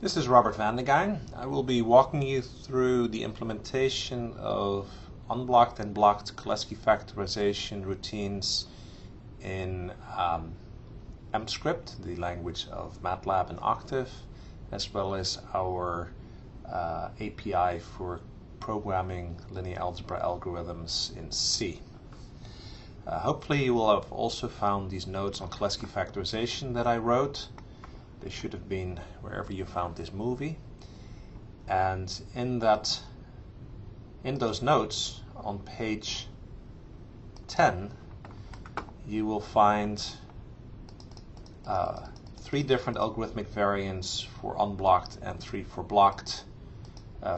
This is Robert van de Geijn. I will be walking you through the implementation of unblocked and blocked Cholesky factorization routines in MScript, the language of MATLAB and Octave, as well as our API for programming linear algebra algorithms in C. Hopefully you will have also found these notes on Cholesky factorization that I wrote. They should have been wherever you found this movie. And in those notes on page 10 you will find 3 different algorithmic variants for unblocked and 3 for blocked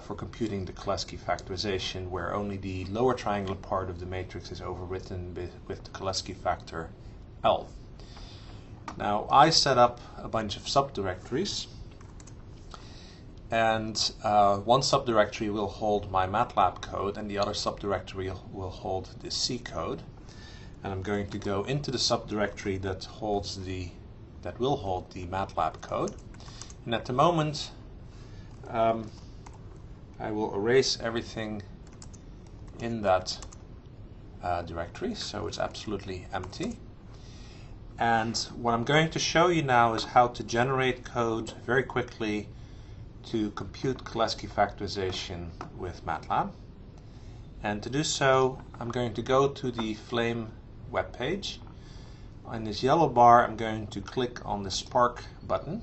for computing the Cholesky factorization, where only the lower triangular part of the matrix is overwritten with the Cholesky factor L. Now I set up a bunch of subdirectories, and one subdirectory will hold my MATLAB code and the other subdirectory will hold the C code. And I'm going to go into the subdirectory that will hold the MATLAB code. And at the moment I will erase everything in that directory, so it's absolutely empty. And what I'm going to show you now is how to generate code very quickly to compute Cholesky factorization with MATLAB. And to do so, I'm going to go to the Flame webpage. On this yellow bar, I'm going to click on the Spark button.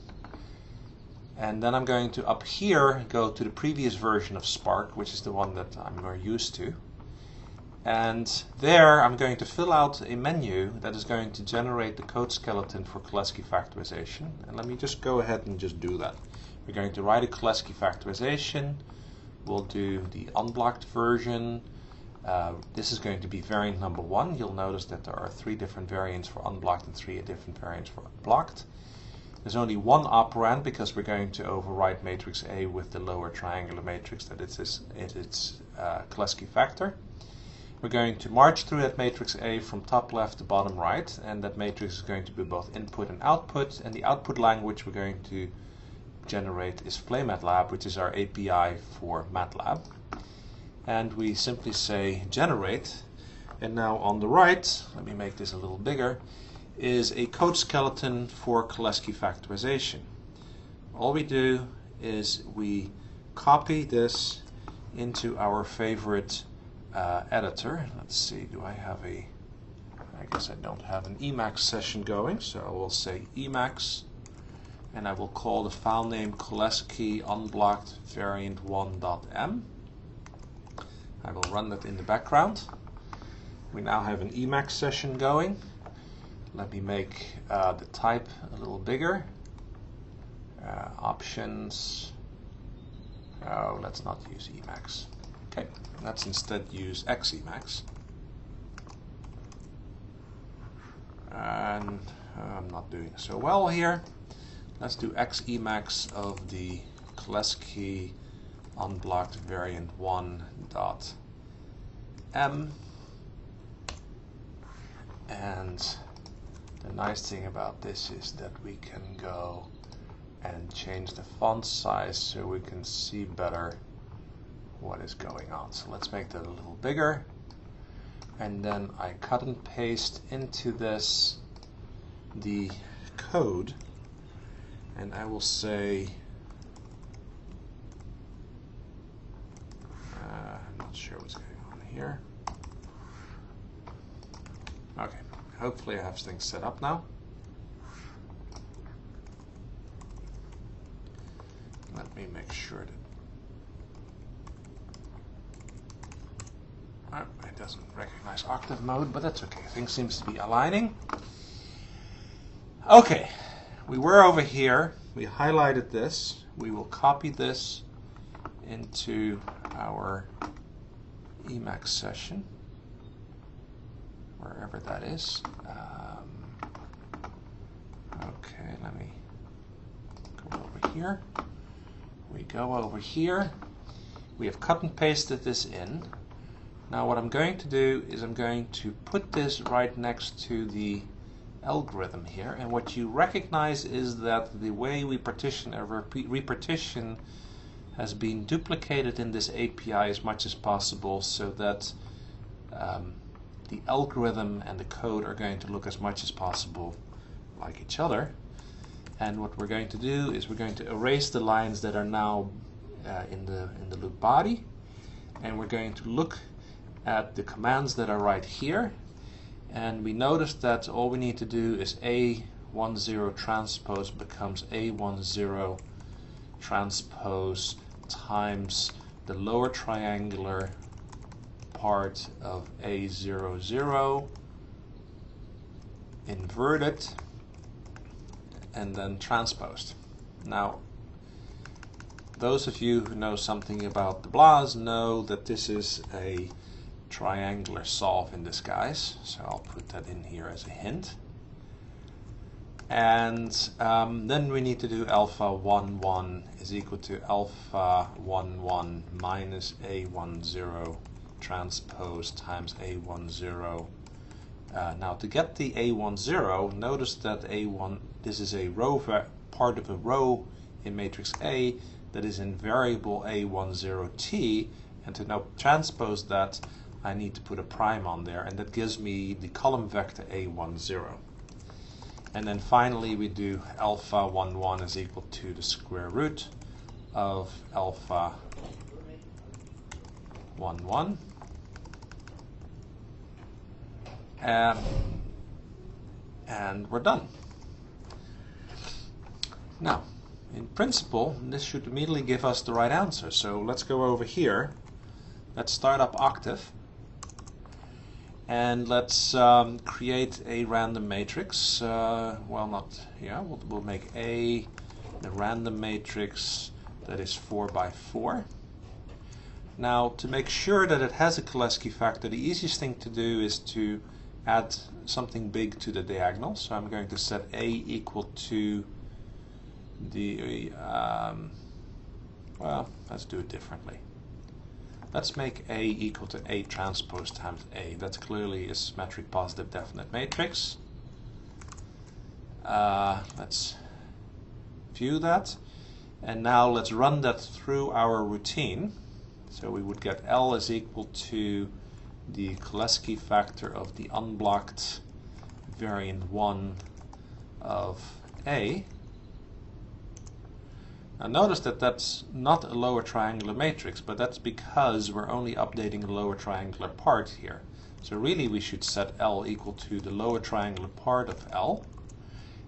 And then I'm going to, up here, go to the previous version of Spark, which is the one that I'm more used to. And there I'm going to fill out a menu that is going to generate the code skeleton for Cholesky factorization. And let me just go ahead and just do that. We're going to write a Cholesky factorization. We'll do the unblocked version. This is going to be variant number 1. You'll notice that there are 3 different variants for unblocked and 3 different variants for blocked. There's only one operand because we're going to overwrite matrix A with the lower triangular matrix that it is Cholesky factor. We're going to march through that matrix A from top left to bottom right, and that matrix is going to be both input and output, and the output language we're going to generate is FlameMATLAB, which is our API for MATLAB. And we simply say generate, and now on the right, let me make this a little bigger, is a code skeleton for Cholesky factorization. All we do is we copy this into our favorite editor. Let's see, do I have I guess I don't have an Emacs session going, so I will say Emacs, and I will call the file name Cholesky unblocked variant1.m. I will run that in the background. We now have an Emacs session going. Let me make the type a little bigger. Options. Oh, let's not use Emacs. Okay, let's instead use Xemacs. And I'm not doing so well here. Let's do Xemacs of the Cholesky unblocked variant1.m. And the nice thing about this is that we can go and change the font size so we can see better what is going on. So let's make that a little bigger, and then I cut and paste into this the code, and I will say I'm not sure what's going on here. Okay, hopefully I have things set up now. Let me make sure that it doesn't recognize Octave mode, but that's okay. Things seems to be aligning. Okay, we were over here. We highlighted this. We will copy this into our Emacs session, wherever that is. Okay, let me go over here. We go over here. We have cut and pasted this in. Now what I'm going to do is I'm going to put this right next to the algorithm here, and what you recognize is that the way we partition or repartition has been duplicated in this API as much as possible, so that the algorithm and the code are going to look as much as possible like each other. And what we're going to do is we're going to erase the lines that are now in the loop body, and we're going to look at the commands that are right here. And we notice that all we need to do is A10 transpose becomes A10 transpose times the lower triangular part of A00 inverted and then transposed. Now, those of you who know something about the BLAS know that this is a triangular solve in disguise, so I'll put that in here as a hint. And then we need to do alpha 1 1 is equal to alpha 1 1 minus A10 transpose times A10. Now to get the A10, notice that this is a row part of a row in matrix A that is in variable A10t, and to now transpose that I need to put a prime on there, and that gives me the column vector A10. And then finally we do alpha 1 1 is equal to the square root of alpha 1 1. And we're done. Now, in principle, this should immediately give us the right answer. So let's go over here. Let's start up Octave. And let's create a random matrix. We'll make a random matrix that is 4 by 4. Now, to make sure that it has a Cholesky factor, the easiest thing to do is to add something big to the diagonal. So I'm going to set a equal to the, let's do it differently. Let's make A equal to A transpose times A. That's clearly a symmetric positive definite matrix. Let's view that. And now let's run that through our routine. So we would get L is equal to the Cholesky factor of the unblocked variant 1 of A. Now notice that that's not a lower triangular matrix, but that's because we're only updating the lower triangular part here. So really we should set L equal to the lower triangular part of L.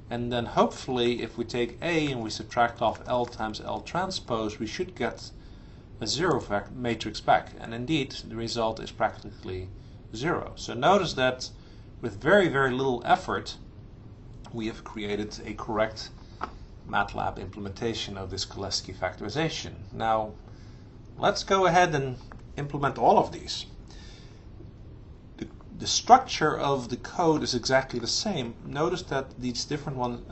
And then hopefully if we take A and we subtract off L times L transpose, we should get a 0 matrix back. And indeed the result is practically 0. So notice that with very, very little effort we have created a correct MATLAB implementation of this Cholesky factorization. Now let's go ahead and implement all of these. The structure of the code is exactly the same. Notice that these different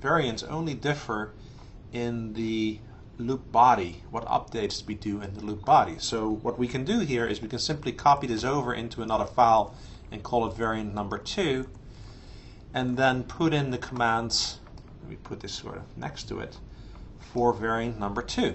variants only differ in the loop body, what updates we do in the loop body. So what we can do here is we can simply copy this over into another file and call it variant number 2, and then put in the commands. We put this sort of next to it for variant number 2.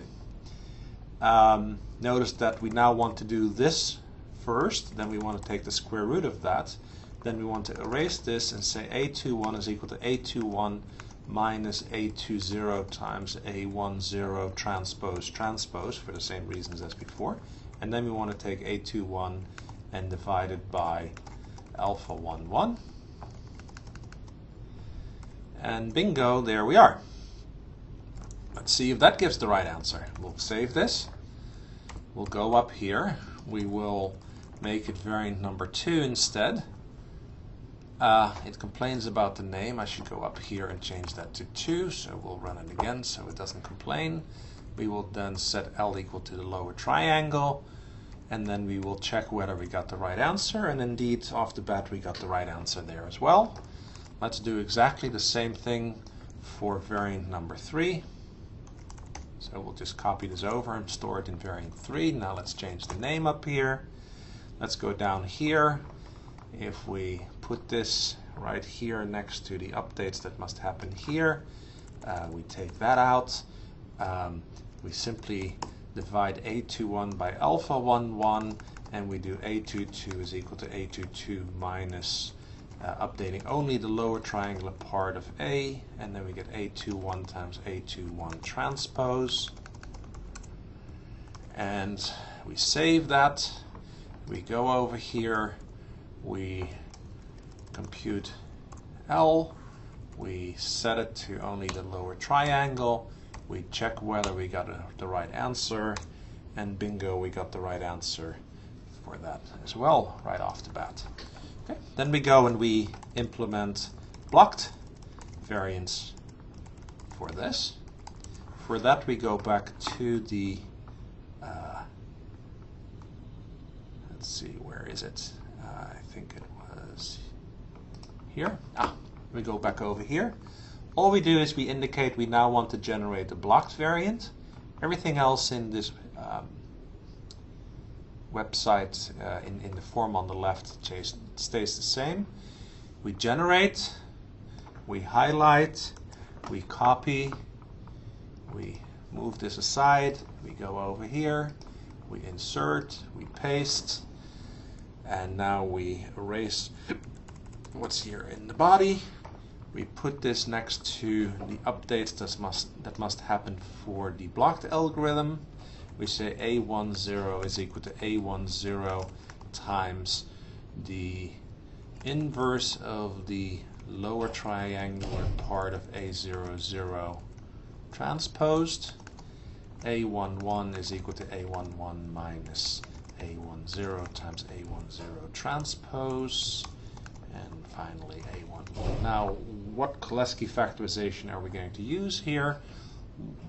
Notice that we now want to do this first, then we want to take the square root of that, then we want to erase this and say A21 is equal to A21 minus A20 times A10 transpose for the same reasons as before, and then we want to take A21 and divide it by alpha 1 1. And bingo, there we are. Let's see if that gives the right answer. We'll save this. We'll go up here. We will make it variant number 2 instead. It complains about the name. I should go up here and change that to 2. So we'll run it again so it doesn't complain. We will then set L equal to the lower triangle. And then we will check whether we got the right answer. And indeed, off the bat, we got the right answer there as well. Let's do exactly the same thing for variant number 3. So we'll just copy this over and store it in variant 3. Now let's change the name up here. Let's go down here. If we put this right here next to the updates that must happen here. We take that out. We simply divide A21 by alpha11, and we do A22 is equal to A22 minus updating only the lower triangular part of A, and then we get A21 times A21 transpose. And we save that. We go over here, we compute L, we set it to only the lower triangle, we check whether we got the right answer, and bingo, we got the right answer for that as well right off the bat. Okay. Then we go and we implement blocked variants for this. For that we go back to the let's see, where is it? I think it was here. We go back over here. All we do is we indicate we now want to generate a blocked variant. Everything else in this website in the form on the left stays the same. We generate, we highlight, we copy, we move this aside, we go over here, we insert, we paste, and now we erase what's here in the body. We put this next to the updates that must happen for the blocked algorithm. We say A10 is equal to A10 times the inverse of the lower triangular part of A00 transposed. A11 is equal to A11 minus A10 times A10 transpose, and finally A11. Now, what Cholesky factorization are we going to use here?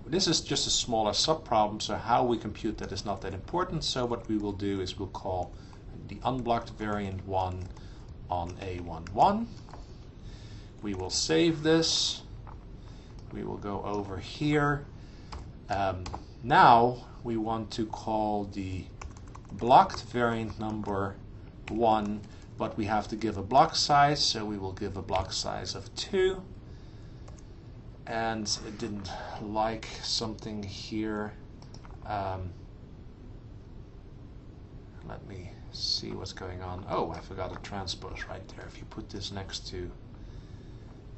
This is just a smaller subproblem, so how we compute that is not that important. So what we will do is we'll call the unblocked variant 1 on A11. We will save this. We will go over here. Now we want to call the blocked variant number 1, but we have to give a block size, so we will give a block size of 2. And it didn't like something here. Let me see what's going on. Oh, I forgot a transpose right there. If you put this next to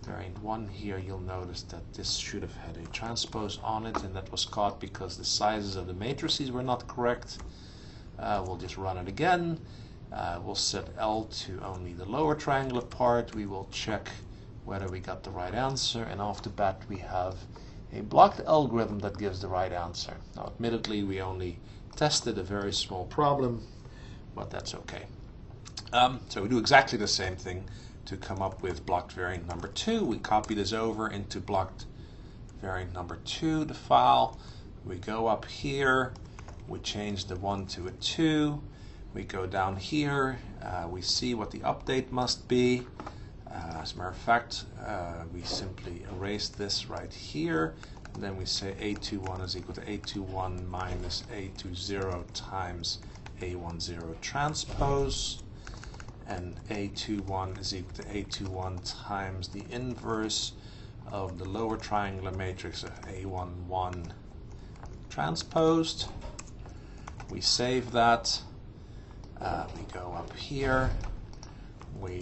variant 1 here, you'll notice that this should have had a transpose on it, and that was caught because the sizes of the matrices were not correct. We'll just run it again. We'll set L to only the lower triangular part. We will check whether we got the right answer, and off the bat we have a blocked algorithm that gives the right answer. Now, admittedly, we only tested a very small problem, but that's okay. So we do exactly the same thing to come up with blocked variant number 2. We copy this over into blocked variant number 2, the file. We go up here, we change the 1 to a 2. We go down here, we see what the update must be. As a matter of fact, we simply erase this right here, and then we say A21 is equal to A21 minus A20 times A10 transpose, and A21 is equal to A21 times the inverse of the lower triangular matrix of A11 transposed. We save that. We go up here. We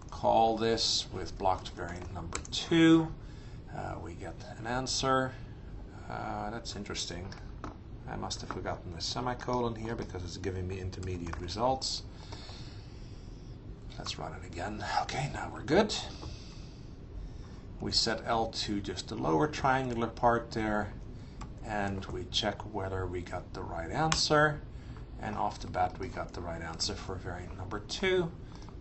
call this with blocked variant number 2. We get an answer. That's interesting. I must have forgotten the semicolon here because it's giving me intermediate results. Let's run it again. Okay, now we're good. We set L to just the lower triangular part there, and we check whether we got the right answer. And off the bat we got the right answer for variant number 2.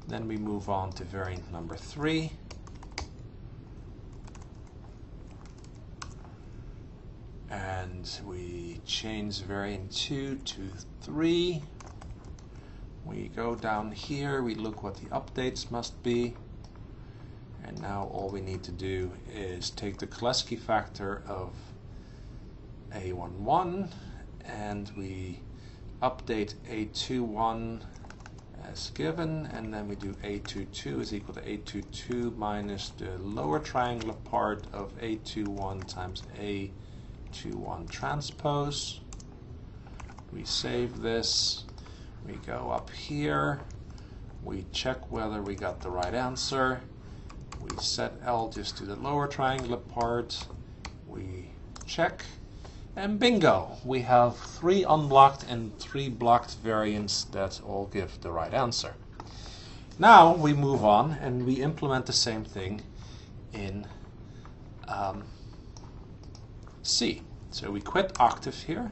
Then we move on to variant number 3. And we change variant 2 to 3. We go down here, we look what the updates must be. And now all we need to do is take the Cholesky factor of A11 and we update A21 as given, and then we do A22 is equal to A22 minus the lower triangular part of A21 times A21 transpose. We save this, we go up here, we check whether we got the right answer, we set L just to the lower triangular part, we check, and bingo! We have 3 unblocked and 3 blocked variants that all give the right answer. Now we move on and we implement the same thing in C. So we quit Octave here.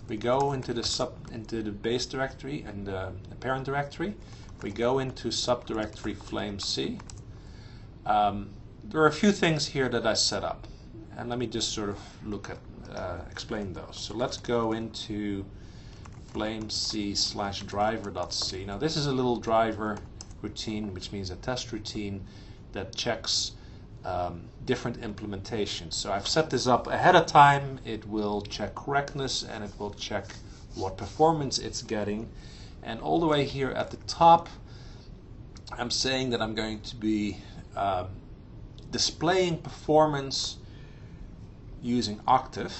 We go into the base directory and the parent directory. We go into subdirectory flame C. There are a few things here that I set up, and let me just sort of explain those. So let's go into flame C / driver.c. Now this is a little driver routine, which means a test routine that checks different implementations. So I've set this up ahead of time. It will check correctness and it will check what performance it's getting. And all the way here at the top, I'm saying that I'm going to be displaying performance using Octave.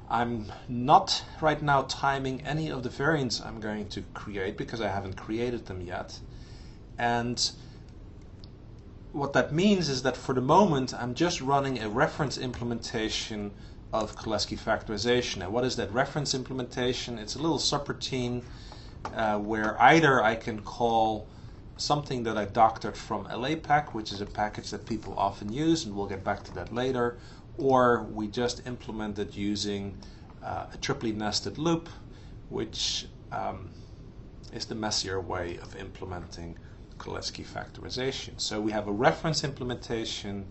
I'm not right now timing any of the variants I'm going to create because I haven't created them yet. And what that means is that for the moment I'm just running a reference implementation of Cholesky Factorization. And what is that reference implementation? It's a little subroutine where either I can call something that I doctored from LAPACK, which is a package that people often use, and we'll get back to that later, or we just implement it using a triply nested loop, which is the messier way of implementing Cholesky Factorization. So we have a reference implementation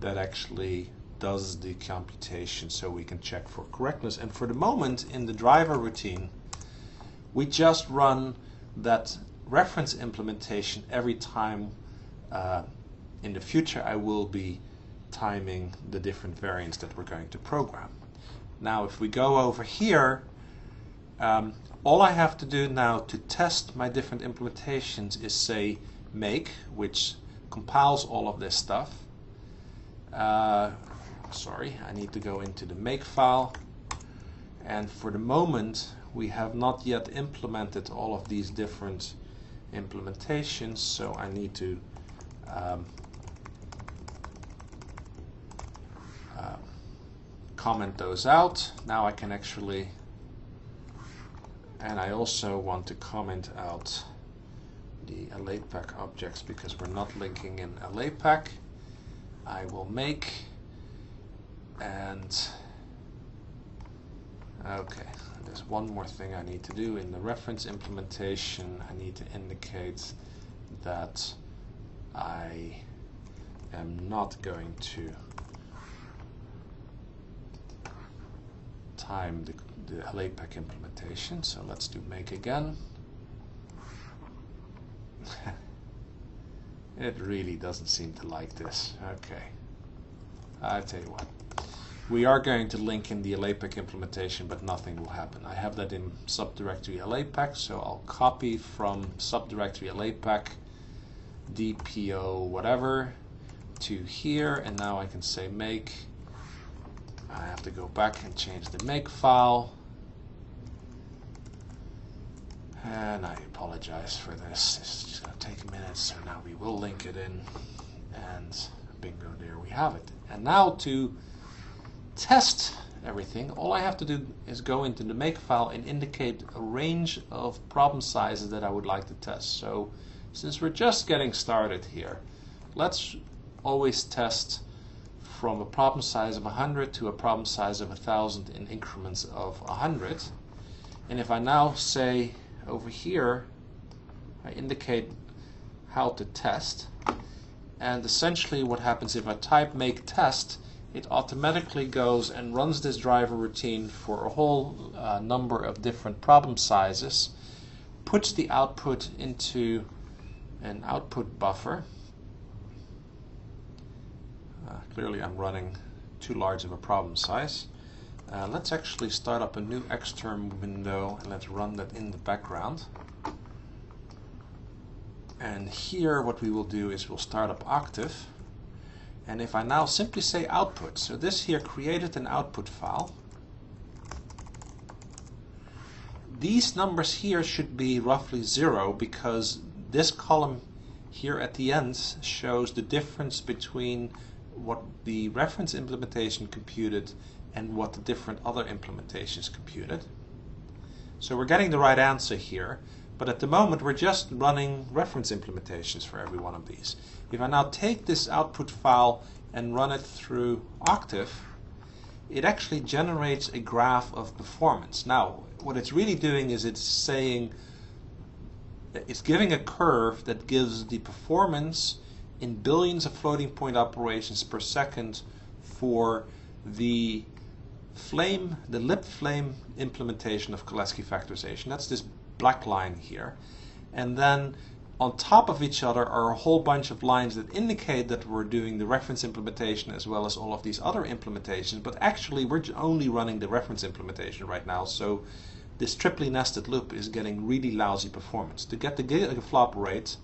that actually does the computation so we can check for correctness. And for the moment, in the driver routine, we just run that reference implementation every time in the future I will be timing the different variants that we're going to program. Now if we go over here, all I have to do now to test my different implementations is say make, which compiles all of this stuff. Sorry, I need to go into the make file, and for the moment we have not yet implemented all of these different implementations, so I need to comment those out. Now I can actually, and I also want to comment out the LAPACK objects because we're not linking in LAPACK. I will make, and okay, there's one more thing I need to do. In the reference implementation, I need to indicate that I am not going to time the LAPACK implementation. So let's do make again. It really doesn't seem to like this. Okay, I tell you what. We are going to link in the LAPACK implementation, but nothing will happen. I have that in subdirectory LAPACK, so I'll copy from subdirectory LAPACK DPO whatever to here, and now I can say make. I have to go back and change the make file. And I apologize for this. It's just going to take a minute, so now we will link it in, and bingo, there we have it. And now to test everything, all I have to do is go into the make file and indicate a range of problem sizes that I would like to test. So since we're just getting started here, let's always test from a problem size of 100 to a problem size of 1,000 in increments of 100. And if I now say over here, I indicate how to test, and essentially what happens if I type make test, it automatically goes and runs this driver routine for a whole number of different problem sizes, puts the output into an output buffer. Clearly I'm running too large of a problem size. Let's actually start up a new extern window and let's run that in the background. And here what we will do is we'll start up Octave. And if I now simply say output, so this here created an output file. These numbers here should be roughly 0 because this column here at the end shows the difference between what the reference implementation computed and what the different other implementations computed. So we're getting the right answer here, but at the moment we're just running reference implementations for every one of these. If I now take this output file and run it through Octave, it actually generates a graph of performance. Now, what it's really doing is it's giving a curve that gives the performance in billions of floating point operations per second for the lip flame implementation of Cholesky factorization. That's this black line here. And then on top of each other are a whole bunch of lines that indicate that we're doing the reference implementation as well as all of these other implementations, but actually we're only running the reference implementation right now, so this triply nested loop is getting really lousy performance. To get the gigaflop rate,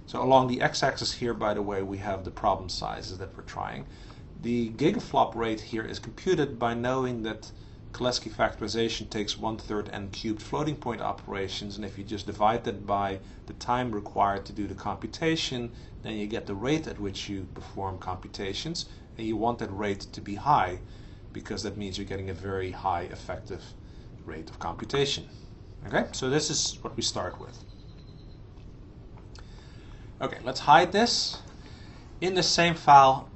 so along the x-axis here, by the way, we have the problem sizes that we're trying. The gigaflop rate here is computed by knowing that Cholesky factorization takes 1/3 n cubed floating point operations, and if you just divide that by the time required to do the computation, then you get the rate at which you perform computations, and you want that rate to be high because that means you're getting a very high effective rate of computation. Okay, so this is what we start with. Okay, let's hide this. In the same file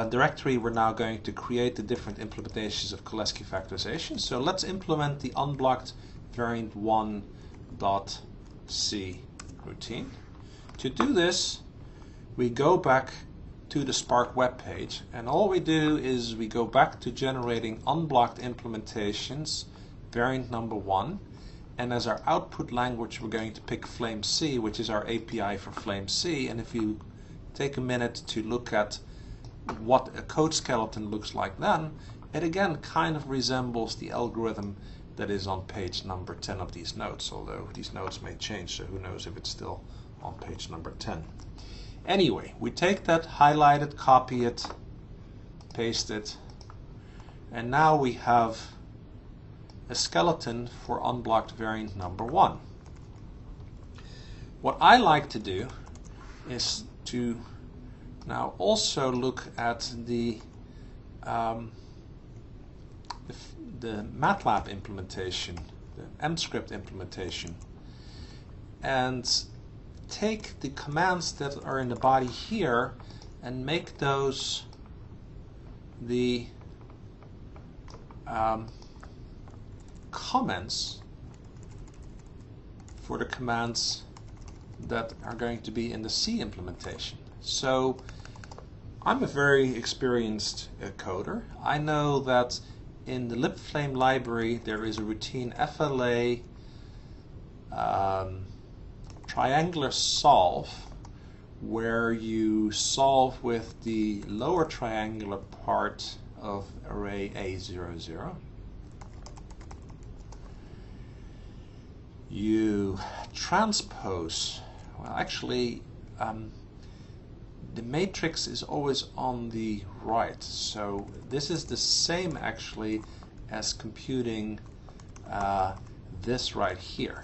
directory, we're now going to create the different implementations of Cholesky factorization. So let's implement the unblocked variant1.c routine. To do this, we go back to the Spark web page, and all we do is we go back to generating unblocked implementations, variant number 1, and as our output language we're going to pick FlameC, which is our API for FlameC. And if you take a minute to look at what a code skeleton looks like, then it again kind of resembles the algorithm that is on page number 10 of these notes, although these notes may change, so who knows if it's still on page number 10. Anyway, we take that, highlight it, copy it, paste it, and now we have a skeleton for unblocked variant number 1. What I like to do is to now also look at the MATLAB implementation, the mscript implementation, and take the commands that are in the body here and make those the comments for the commands that are going to be in the C implementation. So I'm a very experienced coder. I know that in the libflame library there is a routine FLA triangular solve, where you solve with the lower triangular part of array A00. You transpose, well actually the matrix is always on the right, so this is the same actually as computing this right here.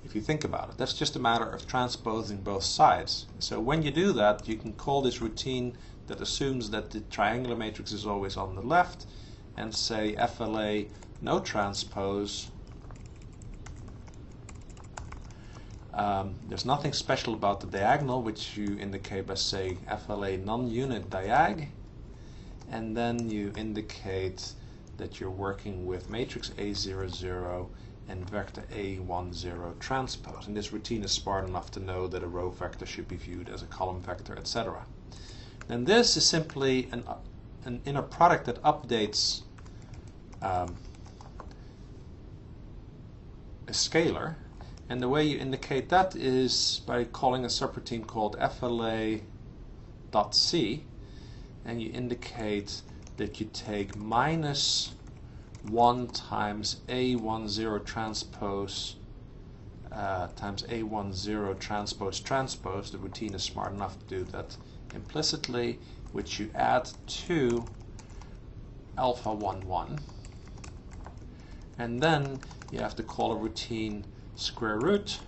If you think about it, that's just a matter of transposing both sides. So when you do that, you can call this routine that assumes that the triangular matrix is always on the left, and say FLA no transpose. There's nothing special about the diagonal, which you indicate by saying FLA non-unit diag, and then you indicate that you're working with matrix A00 and vector A10 transpose. And this routine is smart enough to know that a row vector should be viewed as a column vector, etc. And this is simply an inner product that updates a scalar, and the way you indicate that is by calling a subroutine called FLA.c, and you indicate that you take minus 1 times A10 transpose times A10 transpose. The routine is smart enough to do that implicitly, which you add to alpha 11. And then you have to call a routine square root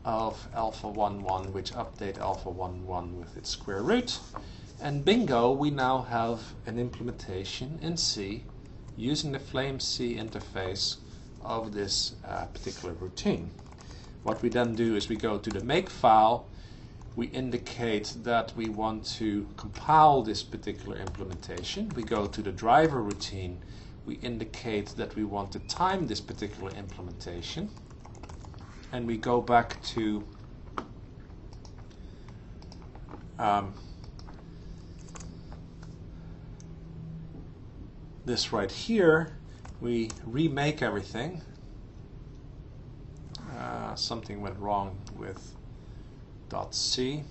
of alpha 11, which update alpha 11 with its square root. And bingo, we now have an implementation in C using the Flame C interface of this particular routine. What we then do is we go to the make file, we indicate that we want to compile this particular implementation. We go to the driver routine, we indicate that we want to time this particular implementation, and we go back to this right here. We remake everything. Something went wrong with .c,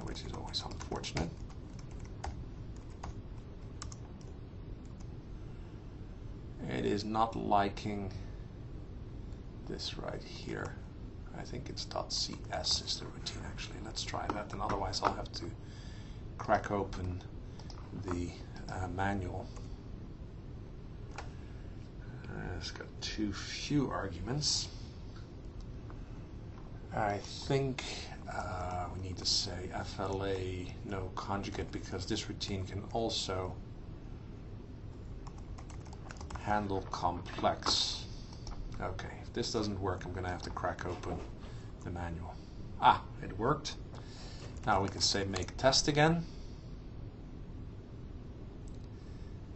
which is always unfortunate. It is not liking this right here. I think it's .cs is the routine actually. Let's try that, and otherwise I'll have to crack open the manual. It's got too few arguments. I think we need to say FLA no conjugate, because this routine can also handle complex. Okay, if this doesn't work, I'm going to have to crack open the manual. Ah, it worked. Now we can say make test again.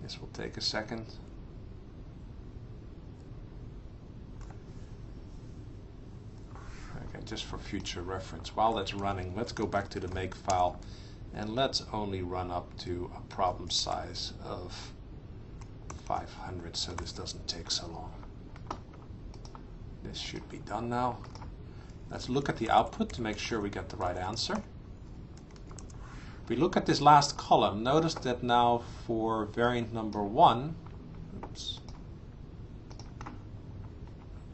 This will take a second. Okay, just for future reference, while that's running, let's go back to the make file and let's only run up to a problem size of 500, so this doesn't take so long. This should be done now. Let's look at the output to make sure we get the right answer. If we look at this last column, notice that now for variant number 1, oops,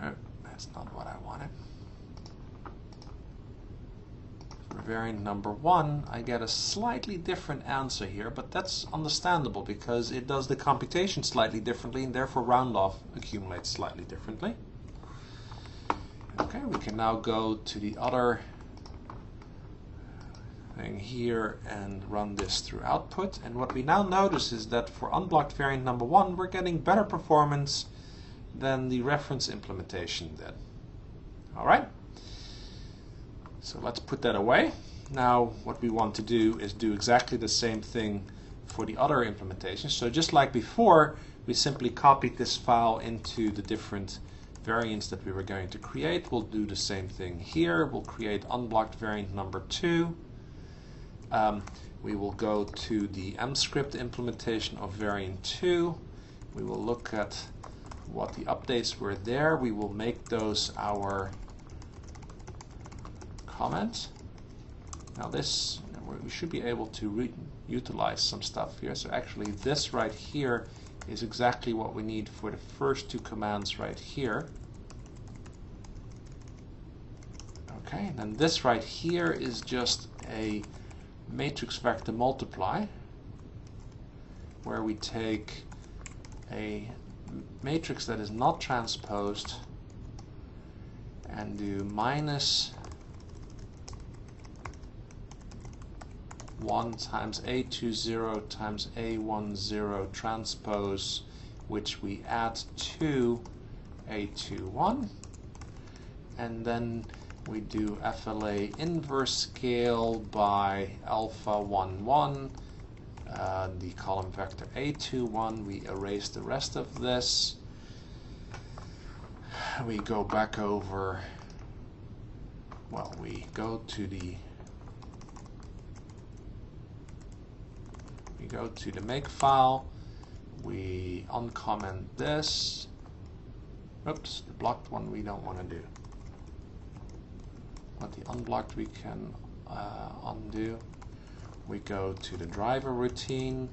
oh, that's not what I wanted. For variant number 1, I get a slightly different answer here, but that's understandable because it does the computation slightly differently, and therefore round off accumulates slightly differently. Okay, we can now go to the other thing here and run this through output, and what we now notice is that for unblocked variant number 1 we're getting better performance than the reference implementation did. Alright, so let's put that away. Now what we want to do is do exactly the same thing for the other implementation. So just like before, we simply copied this file into the different variants that we were going to create. We'll do the same thing here. We'll create unblocked variant number 2. We will go to the mscript implementation of variant 2. We will look at what the updates were there. We will make those our comments. Now this, we should be able to utilize some stuff here. So actually this right here is exactly what we need for the first two commands right here. Okay, and then this right here is just a matrix vector multiply, where we take a matrix that is not transposed and do minus 1 times A20 times A10 transpose, which we add to A21, and then we do FLA inverse scale by alpha 11, the column vector A21. We erase the rest of this. We go back over, well, we go to the make file, we uncomment this. Oops, the blocked one we don't want to do. But the unblocked we can undo. We go to the driver routine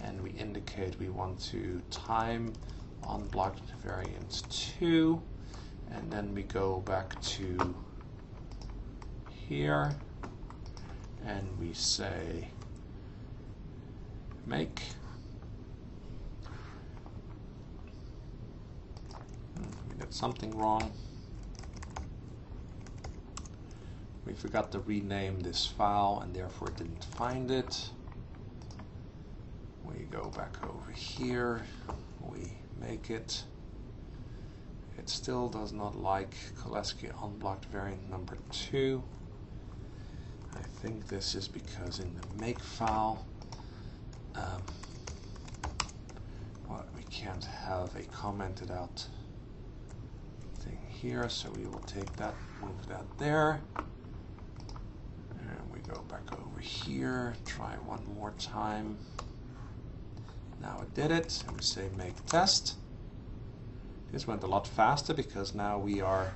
and we indicate we want to time unblocked variant 2, and then we go back to here and we say make. We did something wrong. We forgot to rename this file and therefore didn't find it. We go back over here, we make it. It still does not like Cholesky unblocked variant number 2. I think this is because in the make file, well, we can't have a commented out thing here, so we will take that, move that there. And we go back over here, try one more time. Now it did it, and we say make test. This went a lot faster because now we are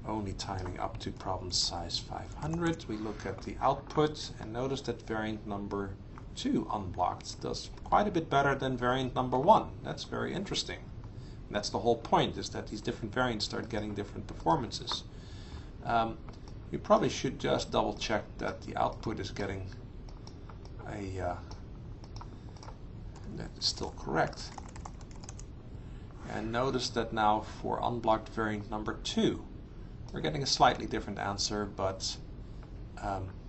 only timing up to problem size 500. We look at the output and notice that variant number 2 unblocked does quite a bit better than variant number 1. That's very interesting. And that's the whole point, is that these different variants start getting different performances. You probably should just double check that the output is getting that is still correct. And notice that now for unblocked variant number 2, we're getting a slightly different answer, but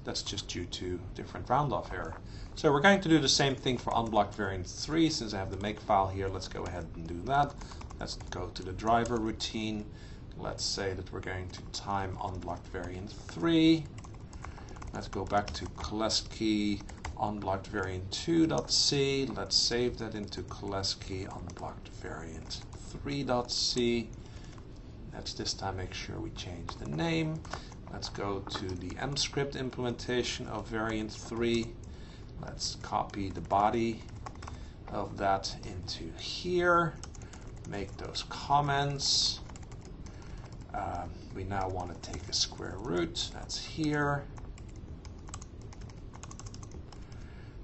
that's just due to different round-off error. So we're going to do the same thing for unblocked variant 3. Since I have the make file here, let's go ahead and do that. Let's go to the driver routine. Let's say that we're going to time unblocked variant 3. Let's go back to Cholesky unblocked variant 2.c. Let's save that into Cholesky unblocked variant 3.c. Let's this time make sure we change the name. Let's go to the mscript implementation of variant 3. Let's copy the body of that into here. Make those comments. We now want to take a square root. That's here.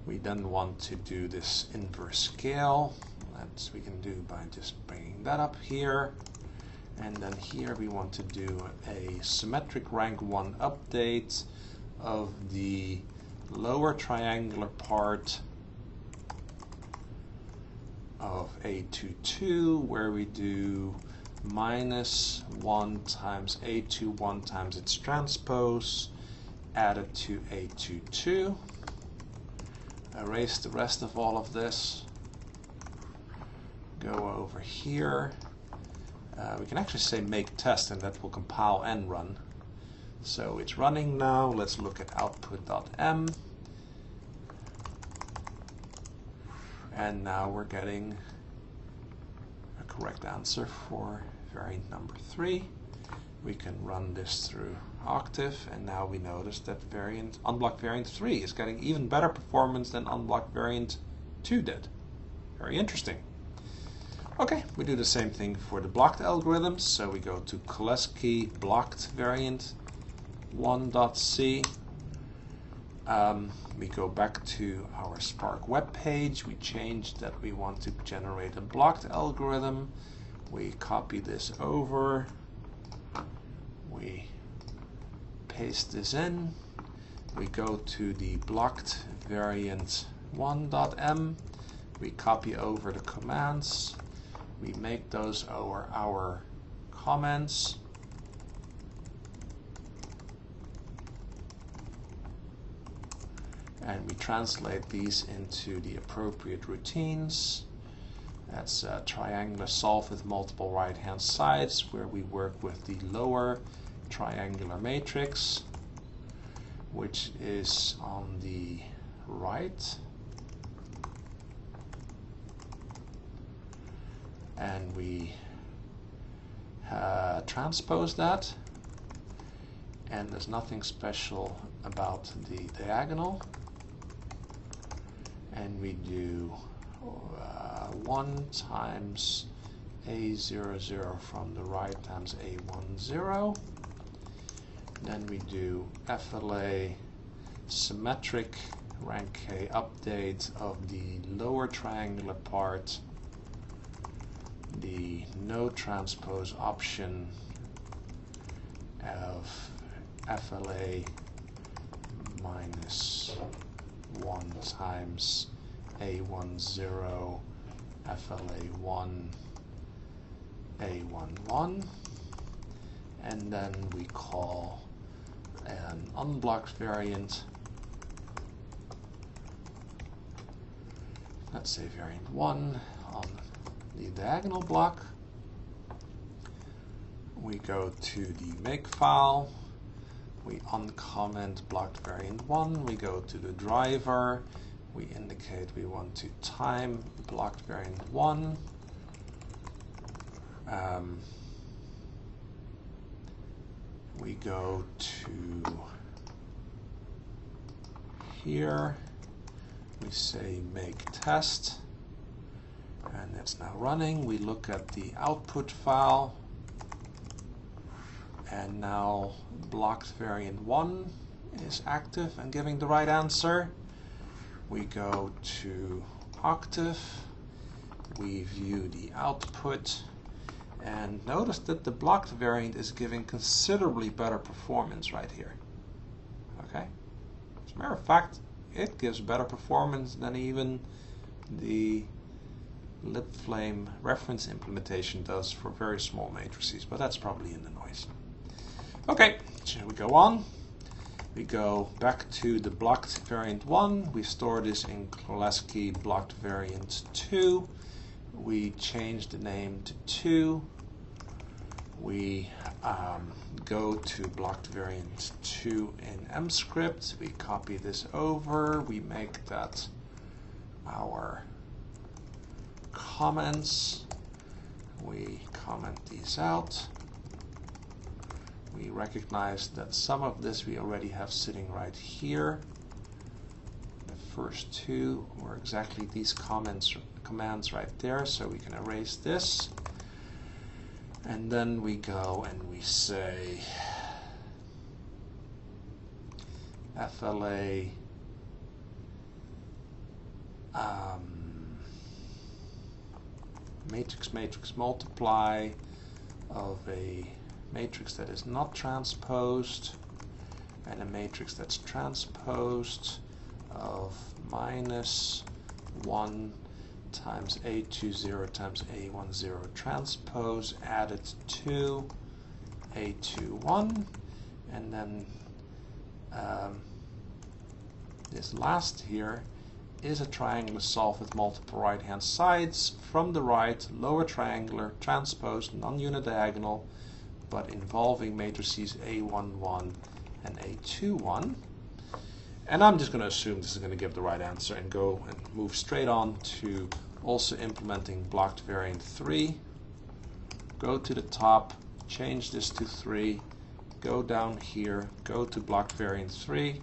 We then want to do this inverse scale. That we can do by just bringing that up here. And then here we want to do a symmetric rank 1 update of the lower triangular part of A22, where we do -1 times A21 times its transpose added to A22. Erase the rest of all of this. Go over here. We can actually say make test, and that will compile and run. So it's running now. Let's look at output.m. And now we're getting a correct answer for variant number 3. We can run this through Octave, and now we notice that unblocked variant 3 is getting even better performance than unblocked variant 2 did. Very interesting. Okay, we do the same thing for the blocked algorithms. So we go to Cholesky blocked variant 1.c. We go back to our Spark web page. We change that we want to generate a blocked algorithm. We copy this over. We paste this in. We go to the blocked variant 1.m. We copy over the commands. We make those our comments. And we translate these into the appropriate routines. That's a triangular solve with multiple right-hand sides, where we work with the lower triangular matrix, which is on the right. And we transpose that. And there's nothing special about the diagonal. And we do 1 times A00 from the right times A10. Then we do FLA symmetric rank K update of the lower triangular part, the no transpose option of FLA minus 1 times A10 FLA1 A11, and then we call an unblocked variant, let's say variant 1 on the diagonal block. We go to the make file, we uncomment blocked variant 1, we go to the driver, we indicate we want to time blocked variant 1. We go to here, we say make test, and it's now running. We look at the output file, and now blocked variant 1 is active and giving the right answer. We go to Octave, we view the output, and notice that the blocked variant is giving considerably better performance right here. Okay? As a matter of fact, it gives better performance than even the LibFlame reference implementation does for very small matrices, but that's probably in the noise. Okay, so we go on. We go back to the blocked variant 1. We store this in Cholesky blocked variant 2. We change the name to 2. We go to blocked variant 2 in mscript. We copy this over. We make that our comments. We comment these out. We recognize that some of this we already have sitting right here. The first two were exactly these commands right there, so we can erase this. And then we go and we say FLA matrix multiply of a matrix that is not transposed and a matrix that's transposed of minus 1 times A20 times A10 transpose added to A21, and then this last here is a triangular solved with multiple right hand sides. From the right, lower triangular, transposed, non-unidiagonal, but involving matrices A11 and A21. And I'm just going to assume this is going to give the right answer and go and move straight on to also implementing blocked variant 3. Go to the top, change this to 3, go down here, go to blocked variant 3,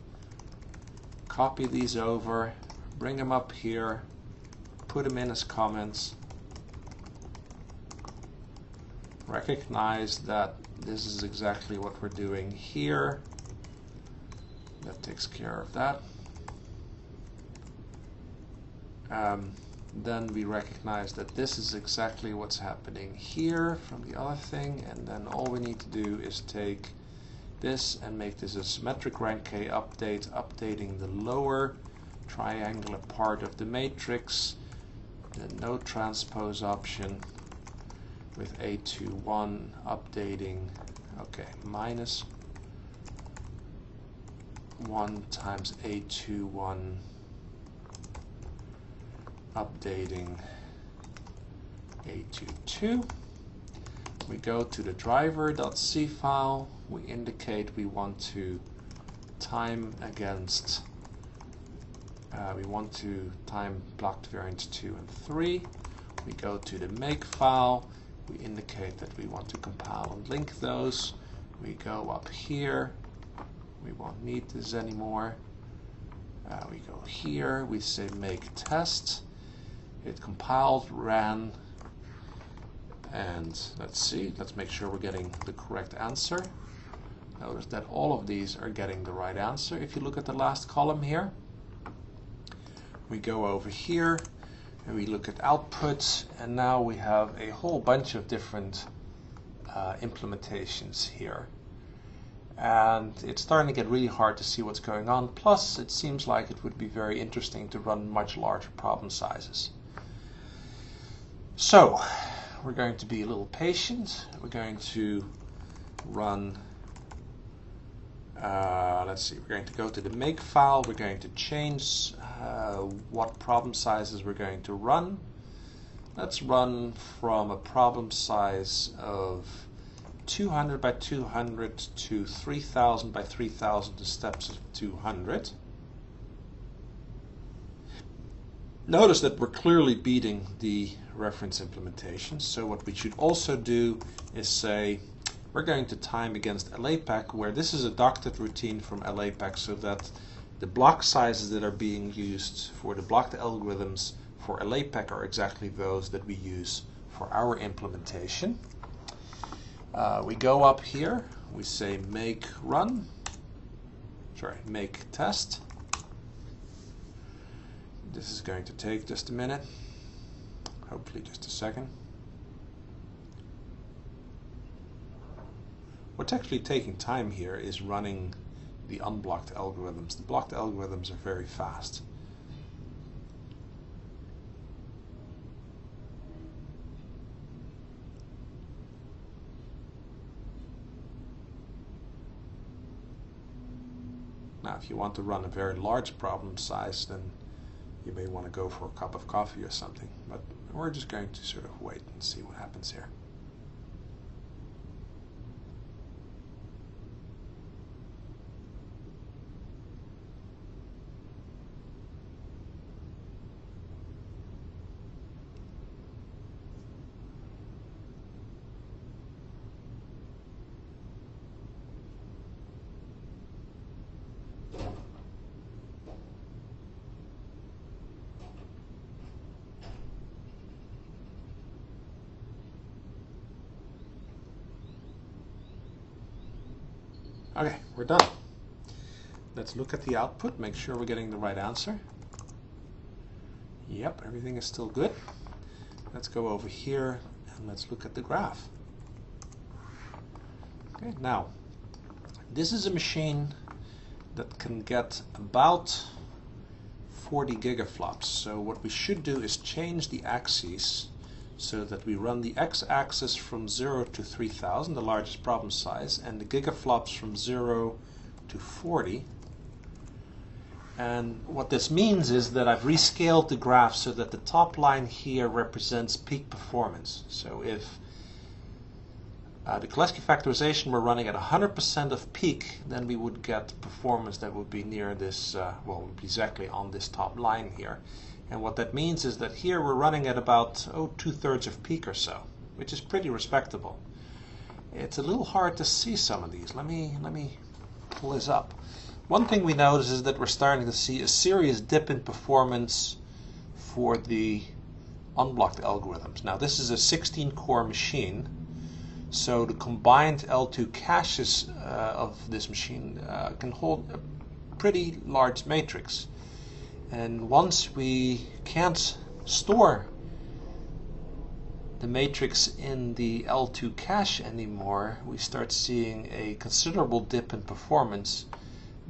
copy these over, bring them up here, put them in as comments. Recognize that this is exactly what we're doing here. That takes care of that. Then we recognize that this is exactly what's happening here from the other thing, and then all we need to do is take this and make this a symmetric rank K update, updating the lower triangular part of the matrix, the no transpose option with A21 updating, okay, minus 1 times A21 updating A22. We go to the driver.c file, we indicate we want to time against, we want to time blocked variants 2 and 3. We go to the make file, we indicate that we want to compile and link those. We go up here, we won't need this anymore. We go here, we say make test. It compiled, ran, and let's see, let's make sure we're getting the correct answer. Notice that all of these are getting the right answer. If you look at the last column here, we go over here and we look at outputs, and now we have a whole bunch of different implementations here. And it's starting to get really hard to see what's going on. Plus, it seems like it would be very interesting to run much larger problem sizes. So, we're going to be a little patient. We're going to run, let's see, we're going to go to the make file. We're going to change what problem sizes we're going to run. Let's run from a problem size of 200 by 200 to 3000 by 3000 to steps of 200. Notice that we're clearly beating the reference implementation. So what we should also do is say we're going to time against LAPACK, where this is a doctored routine from LAPACK, so that the block sizes that are being used for the blocked algorithms for LAPACK are exactly those that we use for our implementation. We go up here, we say make test. This is going to take just a minute, hopefully just a second. What's actually taking time here is running the unblocked algorithms. The blocked algorithms are very fast. Now, if you want to run a very large problem size, then you may want to go for a cup of coffee or something. But we're just going to sort of wait and see what happens here. Okay, we're done. Let's look at the output, make sure we're getting the right answer. Yep, everything is still good. Let's go over here and let's look at the graph. Okay, now, this is a machine that can get about 40 gigaflops. So what we should do is change the axes so that we run the x-axis from 0 to 3000, the largest problem size, and the gigaflops from 0 to 40. And what this means is that I've rescaled the graph so that the top line here represents peak performance. So if the Cholesky Factorization were running at 100% of peak, then we would get performance that would be near this, well, would be exactly on this top line here. And what that means is that here we're running at about 2/3 of peak or so, which is pretty respectable. It's a little hard to see some of these. Let me pull this up. One thing we notice is that we're starting to see a serious dip in performance for the unblocked algorithms. Now this is a 16-core machine, so the combined L2 caches of this machine can hold a pretty large matrix. And once we can't store the matrix in the L2 cache anymore, we start seeing a considerable dip in performance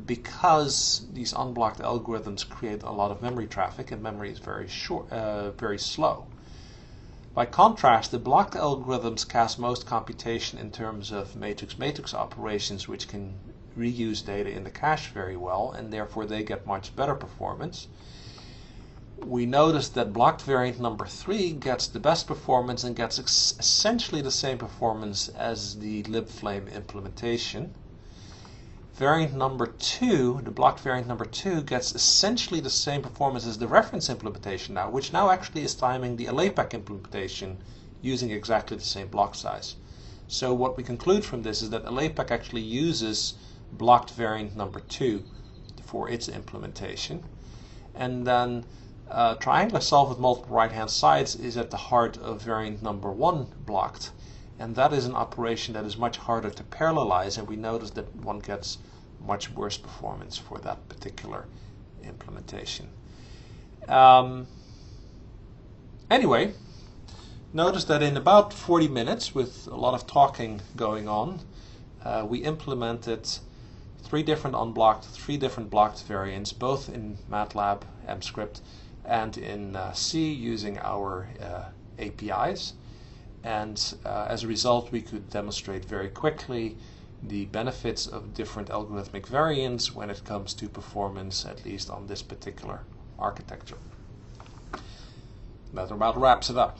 because these unblocked algorithms create a lot of memory traffic, and memory is very slow. By contrast, the blocked algorithms cast most computation in terms of matrix-matrix operations, which can reuse data in the cache very well, and therefore they get much better performance. We notice that blocked variant number 3 gets the best performance and gets essentially the same performance as the libflame implementation. Variant number 2, the blocked variant number 2, gets essentially the same performance as the reference implementation now, which now actually is timing the LAPACK implementation using exactly the same block size. So what we conclude from this is that LAPACK actually uses blocked variant number 2 for its implementation. And then triangular solve with multiple right-hand sides is at the heart of variant number 1 blocked. And that is an operation that is much harder to parallelize, and we notice that one gets much worse performance for that particular implementation. Anyway, notice that in about 40 minutes, with a lot of talking going on, we implemented 3 different unblocked, 3 different blocked variants, both in MATLAB, MScript, and in C using our APIs. And as a result, we could demonstrate very quickly the benefits of different algorithmic variants when it comes to performance, at least on this particular architecture. That about wraps it up.